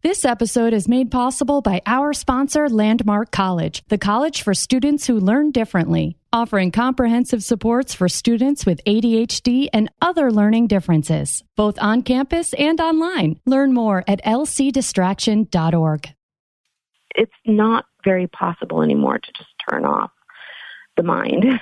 This episode is made possible by our sponsor, Landmark College, the college for students who learn differently, offering comprehensive supports for students with ADHD and other learning differences, both on campus and online. Learn more at lcdistraction.org. It's not very possible anymore to just turn off the mind.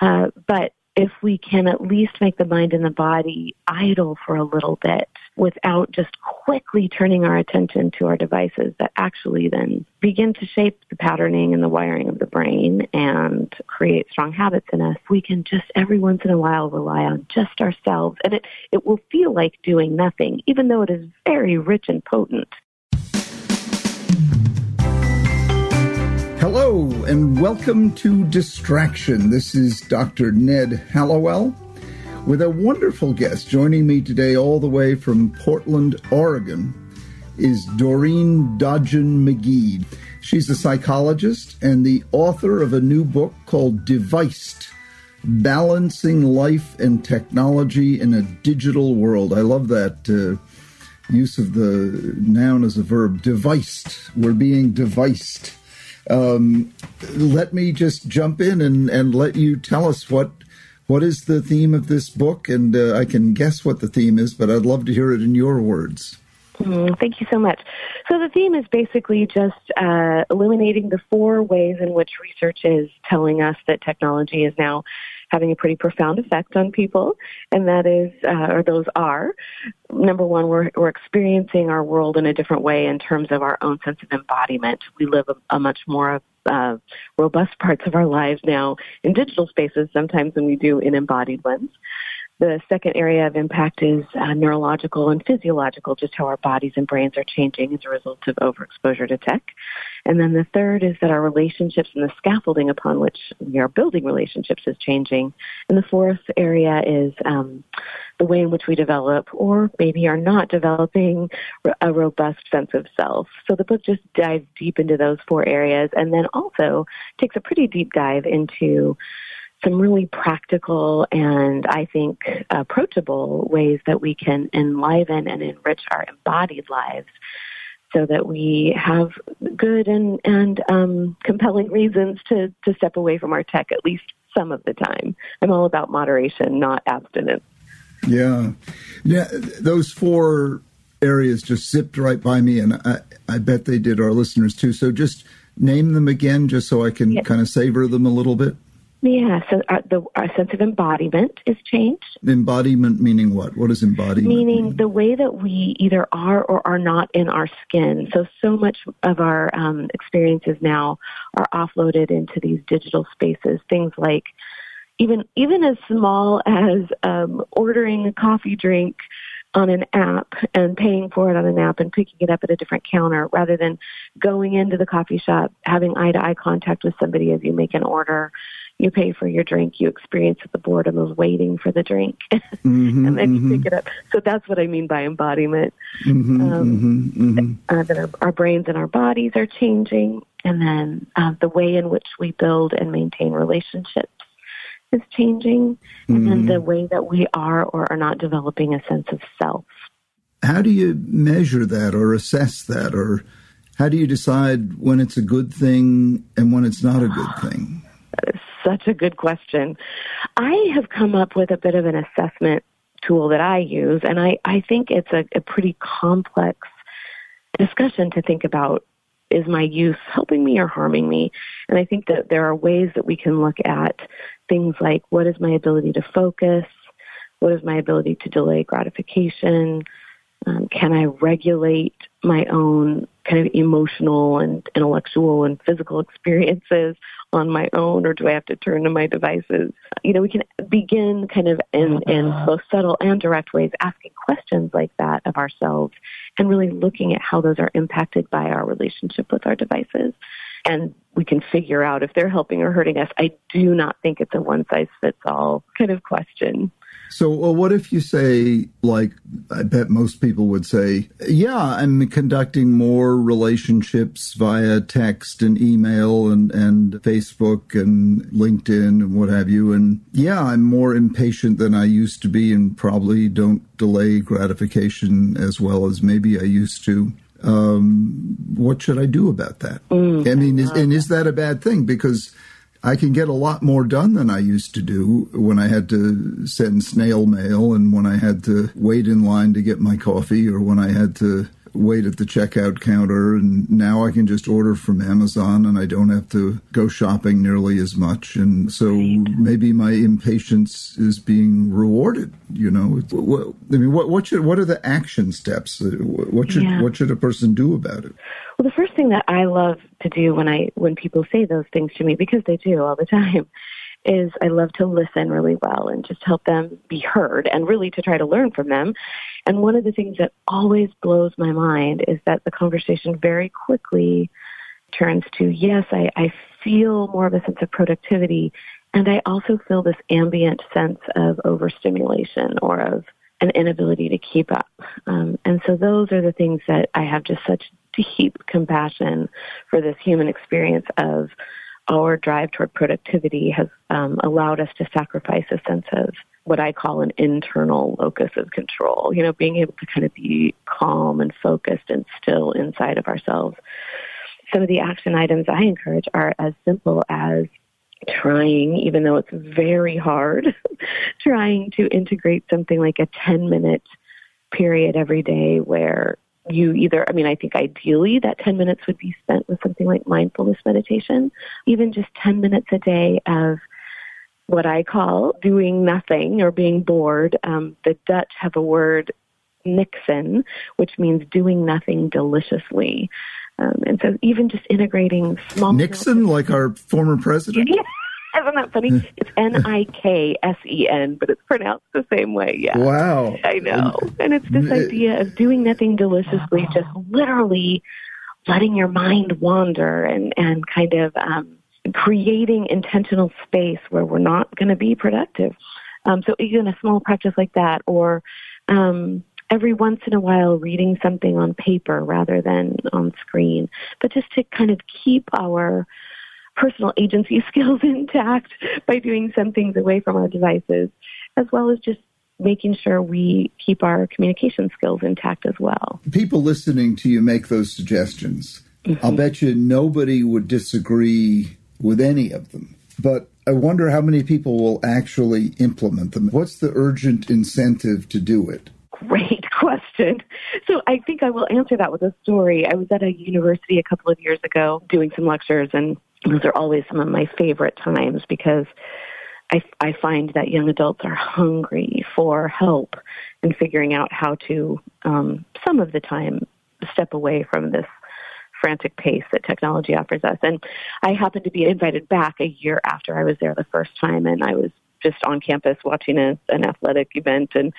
But if we can at least make the mind and the body idle for a little bit without just quickly turning our attention to our devices that actually then begin to shape the patterning and the wiring of the brain and create strong habits in us, we can just every once in a while rely on just ourselves. And it will feel like doing nothing, even though it is very rich and potent. Hello, and welcome to Distraction. This is Dr. Ned Hallowell with a wonderful guest. Joining me today all the way from Portland, Oregon, is Doreen Dodgen-Magee. She's a psychologist and the author of a new book called Deviced: Balancing Life and Technology in a Digital World. I love that use of the noun as a verb, deviced. We're being deviced. Let me just jump in and let you tell us what is the theme of this book, and I can guess what the theme is, but I'd love to hear it in your words. Thank you so much. So the theme is basically just illuminating the 4 ways in which research is telling us that technology is now having a pretty profound effect on people, and that is, or those are, number one, we're experiencing our world in a different way in terms of our own sense of embodiment. We live a much more robust parts of our lives now in digital spaces sometimes than we do in embodied ones. The second area of impact is neurological and physiological, just how our bodies and brains are changing as a result of overexposure to tech. And then the third is that our relationships and the scaffolding upon which we are building relationships is changing. And the fourth area is the way in which we develop, or maybe are not developing, a robust sense of self. So the book just dives deep into those 4 areas, and then also takes a pretty deep dive into some really practical and, I think, approachable ways that we can enliven and enrich our embodied lives so that we have good and compelling reasons to step away from our tech at least some of the time. I'm all about moderation, not abstinence. Yeah, those 4 areas just zipped right by me, and I bet they did our listeners too. So just name them again just so I can kind of savor them a little bit. Yeah, so our sense of embodiment is changed. Embodiment meaning what? What is embodiment mean? The way that we either are or are not in our skin. So much of our experiences now are offloaded into these digital spaces. Things like even as small as ordering a coffee drink on an app and paying for it on an app and picking it up at a different counter rather than going into the coffee shop, having eye-to-eye contact with somebody as you make an order. You pay for your drink, you experience the boredom of waiting for the drink, and then you pick it up. So that's what I mean by embodiment. That our brains and our bodies are changing, and then the way in which we build and maintain relationships is changing, and then the way that we are or are not developing a sense of self. How do you measure that or assess that, or how do you decide when it's a good thing and when it's not a good thing? That is such a good question. I have come up with a bit of an assessment tool that I use, and I think it's a pretty complex discussion to think about. Is my use helping me or harming me? And I think that there are ways that we can look at things like, what is my ability to focus? What is my ability to delay gratification? Can I regulate my own kind of emotional and intellectual and physical experiences on my own, or do I have to turn to my devices? We can begin kind of in both subtle and direct ways asking questions like that of ourselves and really looking at how those are impacted by our relationship with our devices. And we can figure out if they're helping or hurting us. I do not think it's a one-size-fits-all kind of question. So what if you say, like, I bet most people would say, yeah, I'm conducting more relationships via text and email and Facebook and LinkedIn and what have you. And yeah, I'm more impatient than I used to be and probably don't delay gratification as well as maybe I used to. what should I do about that? I mean, is that a bad thing? Because I can get a lot more done than I used to do when I had to send snail mail and when I had to wait in line to get my coffee or when I had to wait at the checkout counter. And now I can just order from Amazon and I don't have to go shopping nearly as much. And so maybe my impatience is being rewarded, you know. What are the action steps? What should a person do about it? Well, the first thing that I love to do when people say those things to me, because they do all the time, is I love to listen really well and just help them be heard and really to try to learn from them. And one of the things that always blows my mind is that the conversation very quickly turns to, yes, I feel more of a sense of productivity, and I also feel this ambient sense of overstimulation or of an inability to keep up. And so those are the things that I have just such deep compassion for. This human experience of our drive toward productivity has allowed us to sacrifice a sense of what I call an internal locus of control, you know, being able to kind of be calm and focused and still inside of ourselves. Some of the action items I encourage are as simple as trying, even though it's very hard, trying to integrate something like a 10-minute period every day where you either, I think ideally that 10 minutes would be spent with something like mindfulness meditation, even just 10 minutes a day of what I call doing nothing or being bored. The Dutch have a word, niksen, which means doing nothing deliciously. And so even just integrating small... Nixon, like our former president? Yeah. Isn't that funny? It's Niksen, but it's pronounced the same way. Yeah. Wow. I know. And it's this idea of doing nothing deliciously, just literally letting your mind wander and kind of creating intentional space where we're not going to be productive. So even a small practice like that, or every once in a while reading something on paper rather than on screen, but just to kind of keep our personal agency skills intact by doing some things away from our devices, as well as just making sure we keep our communication skills intact as well. People listening to you make those suggestions. I'll bet you nobody would disagree with any of them. But I wonder how many people will actually implement them. What's the urgent incentive to do it? Great question. So I think I will answer that with a story. I was at a university a couple of years ago doing some lectures, and those are always some of my favorite times because I find that young adults are hungry for help in figuring out how to, some of the time, step away from this frantic pace that technology offers us. And I happened to be invited back a year after I was there the first time, and I was just on campus watching an athletic event, and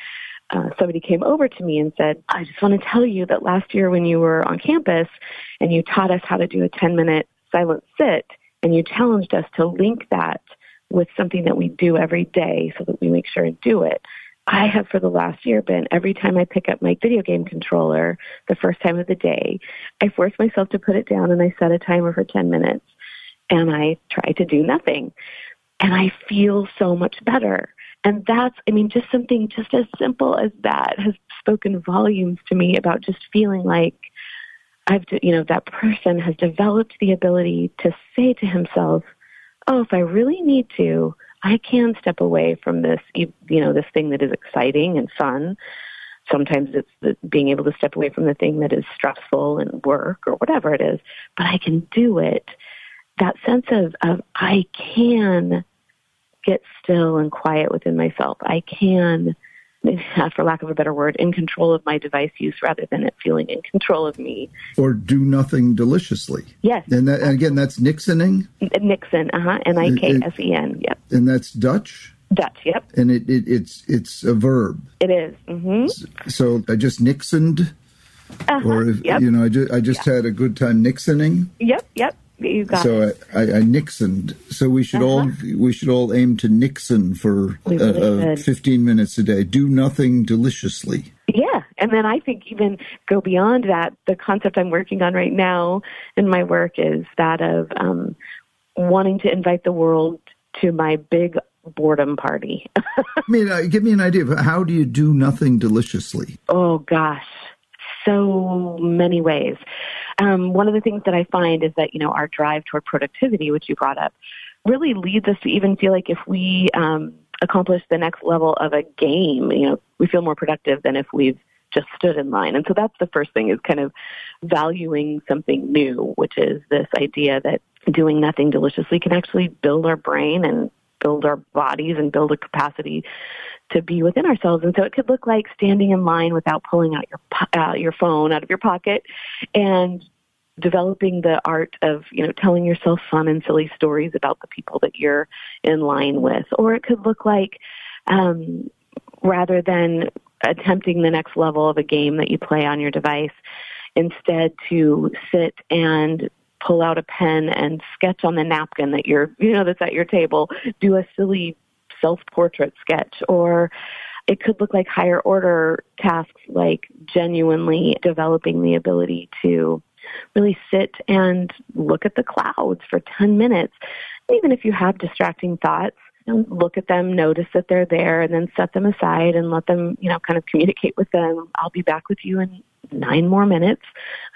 somebody came over to me and said, I just want to tell you that last year when you were on campus and you taught us how to do a 10-minute silent sit, and you challenged us to link that with something that we do every day so that we make sure and do it. I have for the last year been, every time I pick up my video game controller, the first time of the day, I force myself to put it down and I set a timer for 10 minutes and I try to do nothing. And I feel so much better. And that's, just something just as simple as that has spoken volumes to me about just feeling like that person has developed the ability to say to himself, oh, if I really need to, I can step away from this, this thing that is exciting and fun. Sometimes it's being able to step away from the thing that is stressful and work or whatever it is, but I can do it. That sense of I can get still and quiet within myself. I can, for lack of a better word, in control of my device use rather than it feeling in control of me. Or do nothing deliciously. Yes. And again, that's Niksening? Niksen, Niksen, yep. And that's Dutch? Dutch, yep. And it's a verb. It is. Mm-hmm. So I just Nixoned? Or yep. I just had a good time Nixoning? Yep. You got it. So I Nixoned. So we should all aim to Nixon for 15 minutes a day. Do nothing deliciously. Yeah, and then I think even go beyond that. The concept I'm working on right now in my work is that of wanting to invite the world to my big boredom party. Give me an idea of how do you do nothing deliciously? Oh gosh, so many ways. one of the things that I find is that, our drive toward productivity, which you brought up, really leads us to even feel like if we accomplish the next level of a game, we feel more productive than if we've just stood in line. And so that's the first thing, is kind of valuing something new, which is this idea that doing nothing deliciously can actually build our brain and build our bodies and build a capacity to be within ourselves. And so it could look like standing in line without pulling out your phone out of your pocket, and developing the art of, telling yourself fun and silly stories about the people that you're in line with. Or it could look like, rather than attempting the next level of a game that you play on your device, instead to sit and pull out a pen and sketch on the napkin that that's at your table, do a silly self-portrait sketch. Or it could look like higher order tasks, like genuinely developing the ability to really sit and look at the clouds for 10 minutes. Even if you have distracting thoughts, look at them, notice that they're there, and then set them aside and let them, kind of communicate with them. I'll be back with you in 9 more minutes.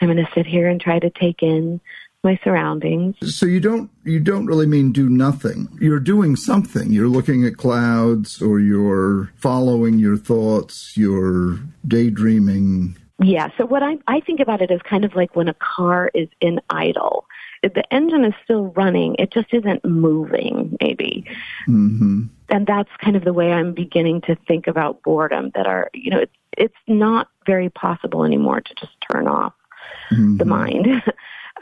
I'm going to sit here and try to take in my surroundings. So you don't really mean do nothing. You're doing something. You're looking at clouds, or you're following your thoughts, you're daydreaming. Yeah, so what I think about it is kind of like when a car is in idle. The engine is still running, it just isn't moving, maybe. Mm-hmm. And that's kind of the way I'm beginning to think about boredom, that it's not very possible anymore to just turn off the mind.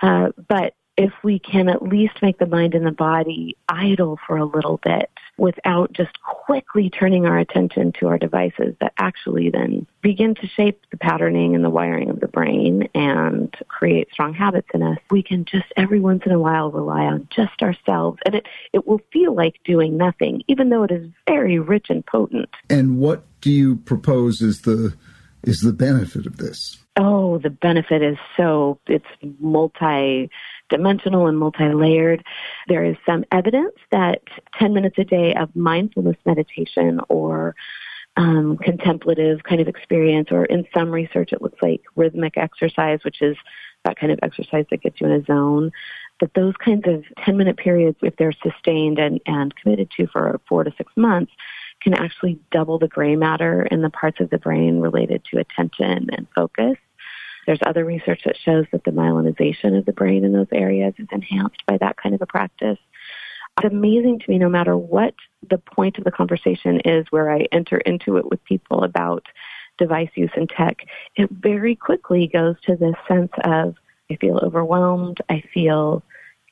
But if we can at least make the mind and the body idle for a little bit without just quickly turning our attention to our devices, that actually then begin to shape the patterning and the wiring of the brain and create strong habits in us, we can just every once in a while rely on just ourselves. And it will feel like doing nothing, even though it is very rich and potent. And what do you propose is the benefit of this? Oh, the benefit is it's multi-dimensional and multi-layered. There is some evidence that 10 minutes a day of mindfulness meditation or contemplative kind of experience, or in some research it looks like rhythmic exercise, which is that kind of exercise that gets you in a zone, that those kinds of 10-minute periods, if they're sustained and committed to for 4 to 6 months, can actually double the gray matter in the parts of the brain related to attention and focus. There's other research that shows that the myelinization of the brain in those areas is enhanced by that kind of a practice. It's amazing to me, no matter what the point of the conversation is where I enter into it with people about device use and tech, it very quickly goes to this sense of, I feel overwhelmed, I feel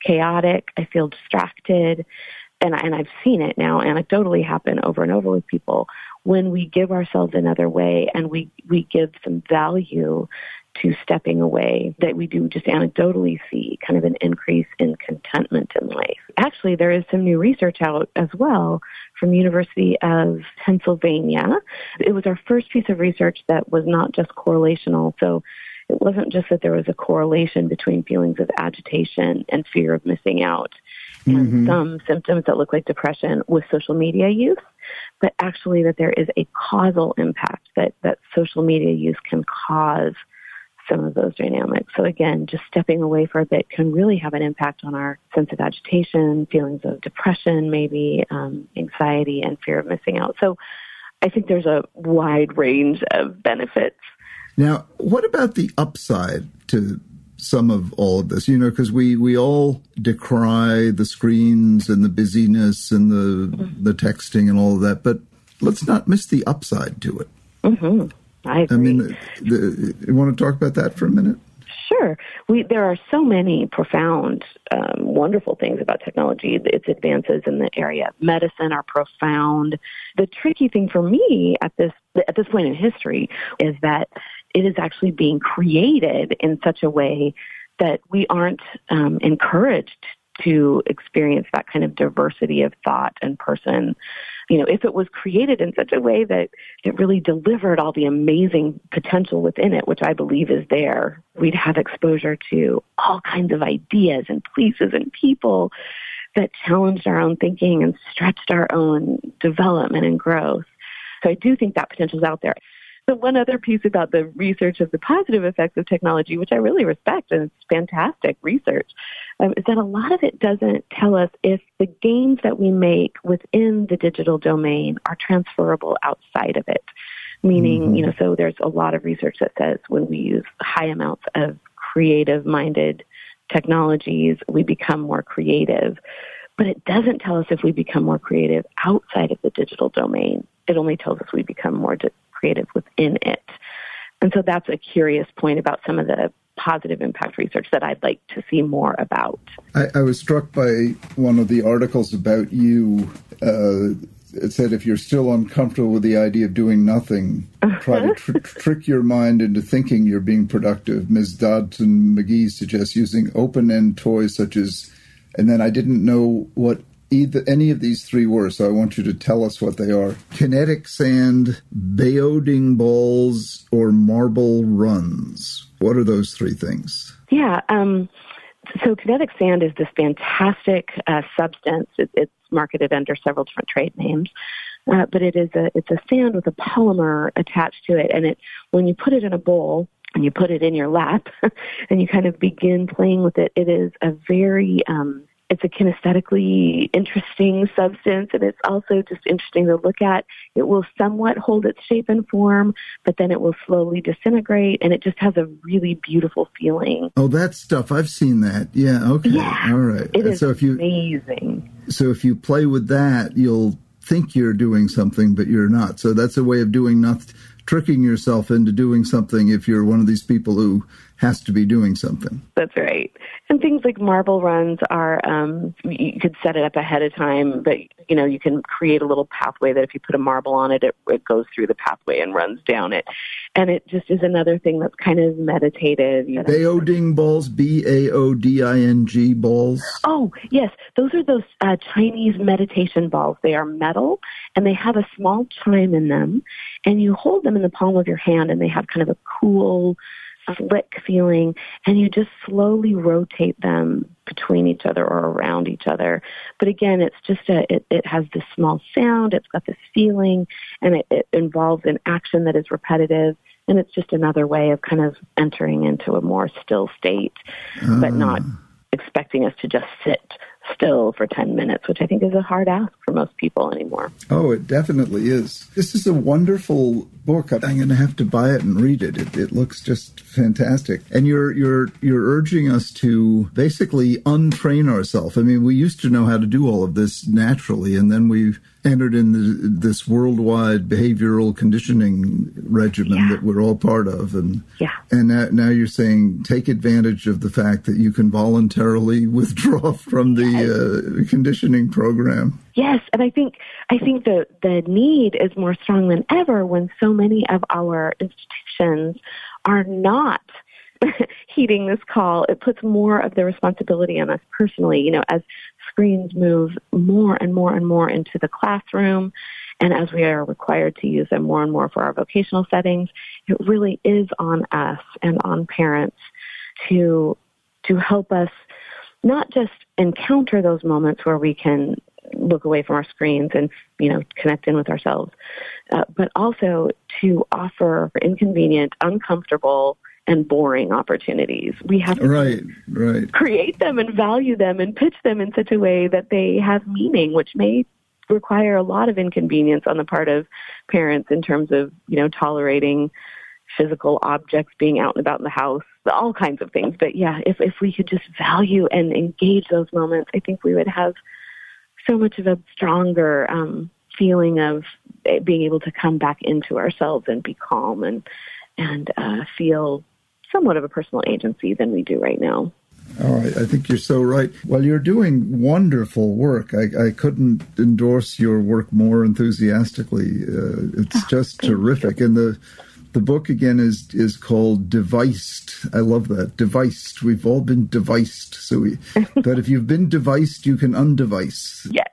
chaotic, I feel distracted. And I've seen it now anecdotally happen over and over with people when we give ourselves another way and we give some value to stepping away, that we do just anecdotally see kind of an increase in contentment in life. Actually, there is some new research out as well from University of Pennsylvania. It was our first piece of research that was not just correlational. So it wasn't just that there was a correlation between feelings of agitation and fear of missing out and some symptoms that look like depression with social media use, but actually that there is a causal impact that social media use can cause some of those dynamics. So again, just stepping away for a bit can really have an impact on our sense of agitation, feelings of depression, maybe anxiety and fear of missing out. So I think there's a wide range of benefits. Now, what about the upside to some of all of this? Because we all decry the screens and the busyness and the texting and all of that, but let's not miss the upside to it. Mm-hmm. I agree. I mean, you want to talk about that for a minute? Sure. There are so many profound, wonderful things about technology. Its advances in the area of medicine are profound. The tricky thing for me at this point in history is that it is actually being created in such a way that we aren't encouraged to experience that kind of diversity of thought and person. If it was created in such a way that it really delivered all the amazing potential within it, which I believe is there, we'd have exposure to all kinds of ideas and places and people that challenged our own thinking and stretched our own development and growth. So I do think that potential is out there. So one other piece about the research of the positive effects of technology, which I really respect, and it's fantastic research, is that a lot of it doesn't tell us if the gains that we make within the digital domain are transferable outside of it. Meaning, so there's a lot of research that says when we use high amounts of creative-minded technologies, we become more creative. But it doesn't tell us if we become more creative outside of the digital domain. It only tells us we become more creative within it. And so that's a curious point about some of the positive impact research that I'd like to see more about. I was struck by one of the articles about you. It said if you're still uncomfortable with the idea of doing nothing, try to trick your mind into thinking you're being productive. Ms. Dodgen-Magee suggests using open-end toys such as, and then I didn't know what any of these three were, so I want you to tell us what they are. Kinetic sand, Baoding balls, or marble runs. What are those three things? Yeah, so kinetic sand is this fantastic substance. It's marketed under several different trade names, but it's a sand with a polymer attached to it, and when you put it in a bowl and you put it in your lap and you kind of begin playing with it, it is a very it's a kinesthetically interesting substance, and it's also just interesting to look at. It will somewhat hold its shape and form, but then it will slowly disintegrate, and it just has a really beautiful feeling. Oh, that stuff. I've seen that. Yeah, okay. Yeah, all right. It is amazing. So if you play with that, you'll think you're doing something, but you're not. So that's a way of doing nothing, tricking yourself into doing something if you're one of these people who has to be doing something. That's right. And things like marble runs are, you could set it up ahead of time, but, you can create a little pathway that if you put a marble on it, it goes through the pathway and runs down it. And it just is another thing that's kind of meditative. Baoding balls, Baoding balls? Oh, yes. Those are those Chinese meditation balls. They are metal, and they have a small chime in them, and you hold them in the palm of your hand, and they have kind of a cool, slick feeling, and you just slowly rotate them between each other or around each other. But again, it's just it has this small sound, it's got this feeling, and it involves an action that is repetitive, and it's just another way of kind of entering into a more still state, but not expecting us to just sit still for 10 minutes, which I think is a hard ask for most people anymore. Oh, it definitely is. This is a wonderful book. I'm going to have to buy it and read it. It looks just fantastic. And you're urging us to basically untrain ourselves. I mean, we used to know how to do all of this naturally, and then we've entered in this worldwide behavioral conditioning regimen that we're all part of. And now you're saying take advantage of the fact that you can voluntarily withdraw from the conditioning program. Yes, and I think the need is more strong than ever when so many of our institutions are not heeding this call. It puts more of the responsibility on us personally, as screens move more and more and more into the classroom, and as we are required to use them more and more for our vocational settings, it really is on us and on parents to help us not just encounter those moments where we can look away from our screens and, connect in with ourselves, but also to offer inconvenient, uncomfortable, and boring opportunities. We have to create them and value them and pitch them in such a way that they have meaning, which may require a lot of inconvenience on the part of parents in terms of, tolerating physical objects being out and about in the house, all kinds of things. But if we could just value and engage those moments, I think we would have so much of a stronger feeling of being able to come back into ourselves and be calm and feel somewhat of a personal agency than we do right now. Oh, I think you're so right. Well, you're doing wonderful work. I couldn't endorse your work more enthusiastically. It's just terrific. And the book, again, is called Deviced. I love that. Deviced. We've all been deviced. But if you've been deviced, you can undevice. Yes.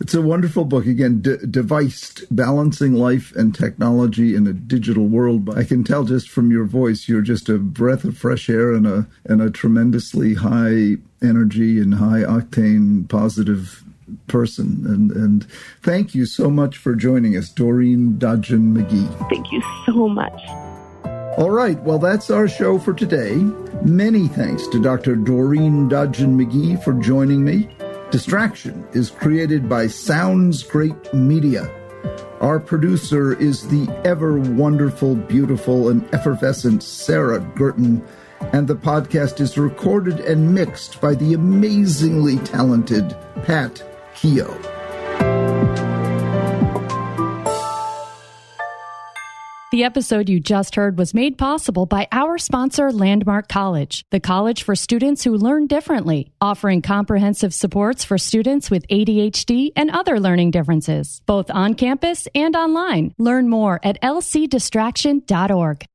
It's a wonderful book. Again, Deviced, Balancing Life and Technology in a Digital World. I can tell just from your voice, you're just a breath of fresh air and a tremendously high energy and high octane positive person. And thank you so much for joining us, Doreen Dodgen-Magee. Thank you so much. All right, well, that's our show for today. Many thanks to Dr. Doreen Dodgen-Magee for joining me. Distraction is created by Sounds Great Media. Our producer is the ever wonderful, beautiful, and effervescent Sarah Guertin, and the podcast is recorded and mixed by the amazingly talented Pat Keogh. The episode you just heard was made possible by our sponsor, Landmark College, the college for students who learn differently, offering comprehensive supports for students with ADHD and other learning differences, both on campus and online. Learn more at lcdistraction.org.